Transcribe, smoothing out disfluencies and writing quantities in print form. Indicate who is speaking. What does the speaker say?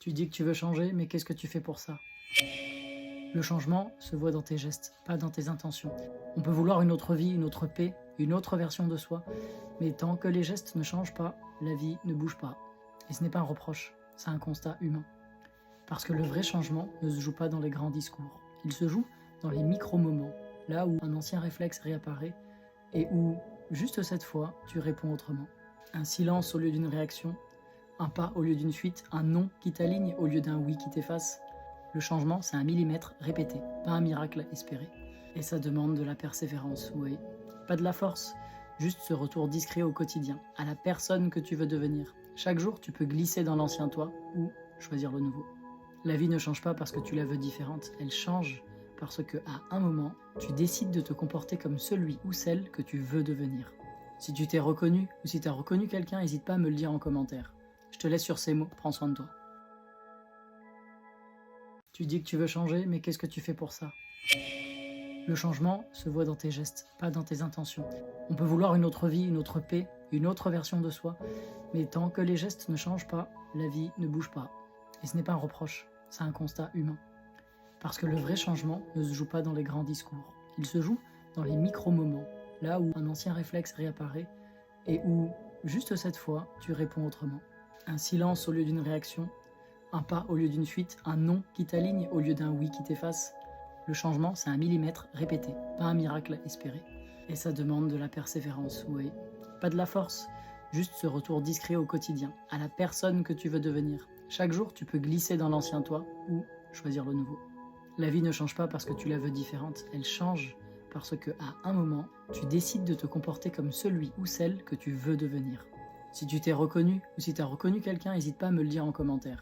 Speaker 1: Tu dis que tu veux changer, mais qu'est-ce que tu fais pour ça? Le changement se voit dans tes gestes, pas dans tes intentions. On peut vouloir une autre vie, une autre paix, une autre version de soi, mais tant que les gestes ne changent pas, la vie ne bouge pas. Et ce n'est pas un reproche, c'est un constat humain. Parce que le vrai changement ne se joue pas dans les grands discours. Il se joue dans les micro-moments, là où un ancien réflexe réapparaît et où, juste cette fois, tu réponds autrement. Un silence au lieu d'une réaction, un pas au lieu d'une fuite, un non qui t'aligne au lieu d'un oui qui t'efface. Le changement, c'est un millimètre répété, pas un miracle espéré. Et ça demande de la persévérance, oui. Pas de la force, juste ce retour discret au quotidien, à la personne que tu veux devenir. Chaque jour, tu peux glisser dans l'ancien toi ou choisir le nouveau. La vie ne change pas parce que tu la veux différente, elle change parce que à un moment, tu décides de te comporter comme celui ou celle que tu veux devenir. Si tu t'es reconnu ou si tu as reconnu quelqu'un, n'hésite pas à me le dire en commentaire. Je te laisse sur ces mots, prends soin de toi. Tu dis que tu veux changer, mais qu'est-ce que tu fais pour ça? Le changement se voit dans tes gestes, pas dans tes intentions. On peut vouloir une autre vie, une autre paix, une autre version de soi, mais tant que les gestes ne changent pas, la vie ne bouge pas. Et ce n'est pas un reproche, c'est un constat humain. Parce que le vrai changement ne se joue pas dans les grands discours. Il se joue dans les micro-moments, là où un ancien réflexe réapparaît et où, juste cette fois, tu réponds autrement. Un silence au lieu d'une réaction, un pas au lieu d'une fuite, un non qui t'aligne au lieu d'un oui qui t'efface. Le changement, c'est un millimètre répété, pas un miracle espéré. Et ça demande de la persévérance, oui. Pas de la force, juste ce retour discret au quotidien, à la personne que tu veux devenir. Chaque jour, tu peux glisser dans l'ancien toi ou choisir le nouveau. La vie ne change pas parce que tu la veux différente, elle change parce que à un moment, tu décides de te comporter comme celui ou celle que tu veux devenir. Si tu t'es reconnu ou si tu as reconnu quelqu'un, n'hésite pas à me le dire en commentaire.